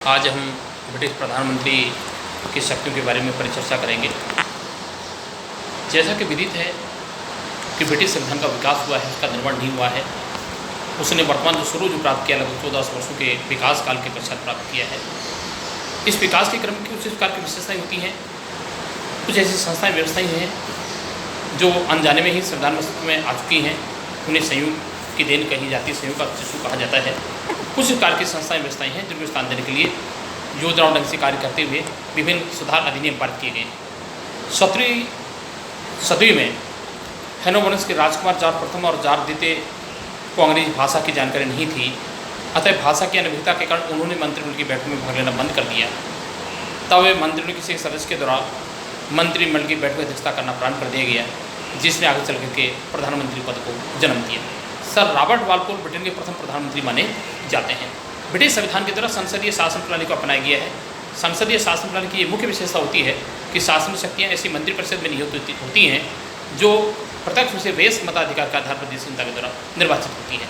आज हम ब्रिटिश प्रधानमंत्री की शक्तियों के बारे में परिचर्चा करेंगे। जैसा कि विदित है कि ब्रिटिश संविधान का विकास हुआ है, उसका निर्माण नहीं हुआ है। उसने वर्तमान जो स्वरूप प्राप्त किया, लगभग 14 वर्षों के विकास काल के पश्चात प्राप्त किया है। इस विकास के क्रम की कुछ प्रकार की विशेषताएँ होती हैं। कुछ ऐसी संस्थाएँ व्यवस्थाएँ हैं जो अनजाने में ही संविधान मस्तिष्क में आ चुकी हैं। उन्हें संयोग की देन कही जाती है, संयोग का शिशु कहा जाता है। कुछ प्रकार की संस्थाएँ व्यवस्थाएँ हैं जिनको स्थान देने के लिए योजनाओं ढंग से कार्य करते हुए विभिन्न सुधार अधिनियम पारित किए गए। 17वीं सदी में हैनो वंश के राजकुमार जार प्रथम और जार द्वितीय को अंग्रेजी भाषा की जानकारी नहीं थी, अतः भाषा की अनभिज्ञता के कारण उन्होंने मंत्रिमंडल की बैठक में भाग लेना बंद कर दिया। तब वे मंत्रिमंडल किसी सदस्य के द्वारा मंत्रिमंडल की बैठक में अध्यक्षता करना प्रारंभ कर दिया गया, जिसने आगे चल के प्रधानमंत्री पद को जन्म दिया। सर रॉबर्ट वालपोल ब्रिटेन के प्रथम प्रधानमंत्री माने जाते हैं। ब्रिटिश संविधान के द्वारा संसदीय शासन प्रणाली को अपनाया गया है। संसदीय शासन प्रणाली की ये मुख्य विशेषता होती है कि शासन शक्तियाँ ऐसी मंत्रिपरिषद में नियुक्त होती हैं जो प्रत्यक्ष रूप से वयस्क मताधिकार के आधार पर देश जनता के द्वारा निर्वाचित होती है।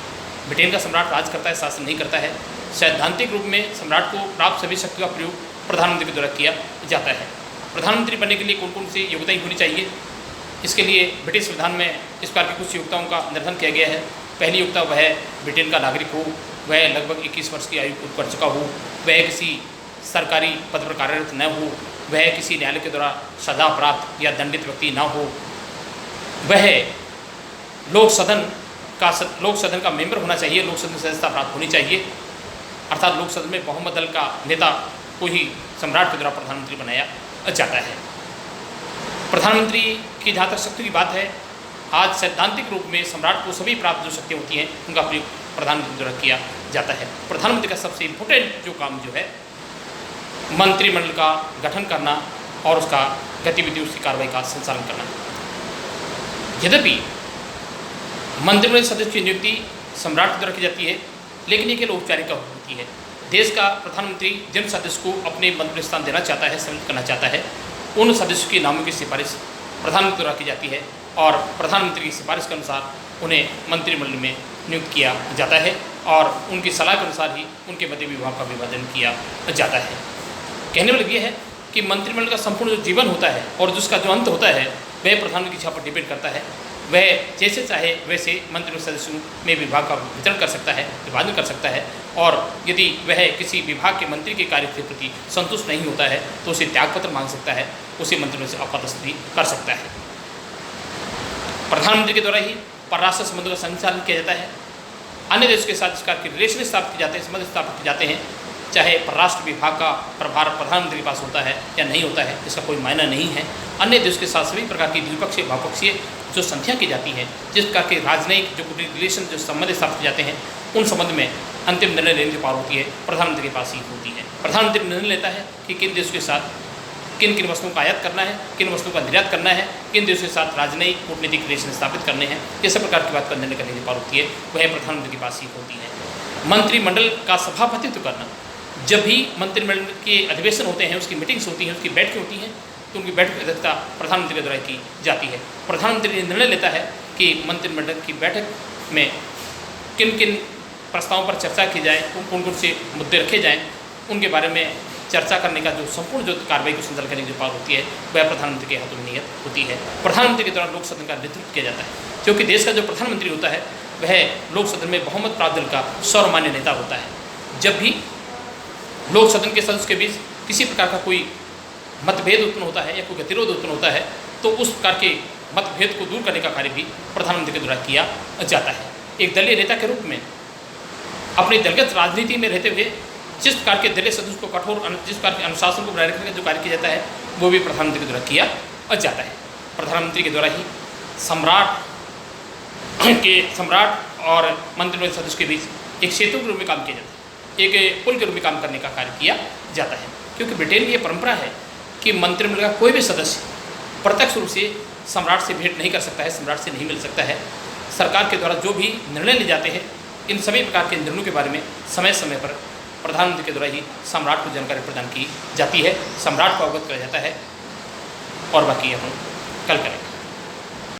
ब्रिटेन का सम्राट राज करता है, शासन नहीं करता है। सैद्धांतिक रूप में सम्राट को प्राप्त सभी शक्तियों का प्रयोग प्रधानमंत्री के द्वारा किया जाता है। प्रधानमंत्री बनने के लिए कौन कौन सी योग्यताएं होनी चाहिए, इसके लिए ब्रिटिश संविधान में इस प्रकार की कुछ योग्यताओं का निर्धारण किया गया है। पहली योग्यता वह ब्रिटेन का नागरिक हो, वह लगभग 21 वर्ष की आयु पूर्ण कर चुका हो, वह किसी सरकारी पद पर कार्यरत न हो, वह किसी न्यायालय के द्वारा सजा प्राप्त या दंडित व्यक्ति न हो, वह लोक सदन का मेंबर होना चाहिए, लोक सदन सदस्यता प्राप्त होनी चाहिए, अर्थात लोक सदन में बहुमत दल का नेता को ही सम्राट के द्वारा प्रधानमंत्री बनाया जाता है। प्रधानमंत्री की जहाँ तक शक्ति की बात है, आज सैद्धांतिक रूप में सम्राट को सभी प्राप्त जो शक्तियाँ होती हैं उनका प्रयोग प्रधानमंत्री द्वारा किया जाता है। प्रधानमंत्री का सबसे इम्पोर्टेंट जो काम जो है मंत्रिमंडल का गठन करना और उसका गतिविधि, उसकी कार्रवाई का संचालन करना। यद्यपि मंत्रिमंडल सदस्य की नियुक्ति सम्राट द्वारा की जाती है, लेकिन ये केवल औपचारिक होती है। देश का प्रधानमंत्री जिन सदस्य को अपने मंत्री स्थान देना चाहता है, सम्मिलित करना चाहता है, उन सदस्यों के नामों की सिफारिश प्रधानमंत्री द्वारा की जाती है और प्रधानमंत्री की सिफारिश के अनुसार उन्हें मंत्रिमंडल में नियुक्त किया जाता है और उनकी सलाह के अनुसार ही उनके मध्य विभाग का विभाजन किया जाता है। कहने वाला ये है कि मंत्रिमंडल का संपूर्ण जो जीवन होता है और जिसका जो अंत होता है वह प्रधानमंत्री की इच्छा पर डिपेंड करता है। वह जैसे चाहे वैसे मंत्रिमंडल सदस्यों में विभाग का वितरण कर सकता है, विभाजन कर सकता है, और यदि वह किसी विभाग के मंत्री के कार्य के प्रति संतुष्ट नहीं होता है तो उसे त्यागपत्र मांग सकता है, उसे मंत्रिमंडल से अपदस्थ भी कर सकता है। प्रधानमंत्री के द्वारा ही परराष्ट्र संबंधों का संचालन किया जाता है। अन्य देश के साथ इस प्रकार के रिलेशन स्थापित किए जाते हैं, संबंध स्थापित किए जाते हैं। चाहे परराष्ट्र विभाग का प्रभार प्रधानमंत्री के पास होता है या नहीं होता है, इसका कोई मायना नहीं है। अन्य देश के साथ सभी प्रकार की द्विपक्षीय बहुपक्षीय जो संधियाँ की जाती हैं, जिस प्रकार के राजनयिक जो रिलेशन जो संबंध स्थापित किए जाते हैं, उन संबंध में अंतिम निर्णय लेने की पावर होती है प्रधानमंत्री के पास ही होती है। प्रधानमंत्री निर्णय लेता है कि किन देशों के साथ किन किन वस्तुओं का आयात करना है, किन वस्तुओं का निर्यात करना है, किन देशों के साथ राजनयिक कूटनीतिक रिलेशन स्थापित करने हैं। ये सब प्रकार की बात का निर्णय करने की पावर होती है, वह प्रधानमंत्री के पास ही होती है। मंत्रिमंडल का सभापतित्व करना, जब भी मंत्रिमंडल के अधिवेशन होते हैं, उसकी मीटिंग्स होती हैं, उसकी बैठकें होती हैं, तो उनकी बैठक की अध्यक्षता प्रधानमंत्री के द्वारा की जाती है। प्रधानमंत्री निर्णय लेता है कि मंत्रिमंडल की बैठक में किन किन प्रस्तावों पर चर्चा की जाए, कौन कौन से मुद्दे रखे जाएँ, उनके बारे में चर्चा करने का जो संपूर्ण जो कार्रवाई को संचालन करने की जो पावर होती है वह प्रधानमंत्री के हाथों में नियत होती है। प्रधानमंत्री के द्वारा लोक सदन का नेतृत्व किया जाता है, क्योंकि देश का जो प्रधानमंत्री होता है वह लोक सदन में बहुमत प्राप्त दल का सर्वमान्य नेता होता है। जब भी लोक सदन के सदस्य के बीच किसी प्रकार का कोई मतभेद उत्पन्न होता है या कोई गतिरोध उत्पन्न होता है, तो उस प्रकार के मतभेद को दूर करने का कार्य भी प्रधानमंत्री के द्वारा किया जाता है। एक दलीय नेता के रूप में अपनी दलगत राजनीति में रहते हुए जिस प्रकार के दलीय सदस्य को कठोर जिस प्रकार के अनुशासन को बनाए रखने का जो कार्य किया जाता है वो भी प्रधानमंत्री के द्वारा किया जाता है। प्रधानमंत्री के द्वारा ही सम्राट और मंत्रिमंडल सदस्य के बीच एक सेतु के रूप में काम किया जाता है, एक पुल के रूप में काम करने का कार्य किया जाता है। क्योंकि ब्रिटेन की ये परंपरा है कि मंत्रिमंडल का कोई भी सदस्य प्रत्यक्ष रूप से सम्राट से भेंट नहीं कर सकता है, सम्राट से नहीं मिल सकता है। सरकार के द्वारा जो भी निर्णय लिए जाते हैं, इन सभी प्रकार के निर्णयों के बारे में समय समय पर प्रधानमंत्री के द्वारा ही सम्राट को जानकारी प्रदान की जाती है, सम्राट को अवगत किया जाता है, और बाकी हम कल करेंगे।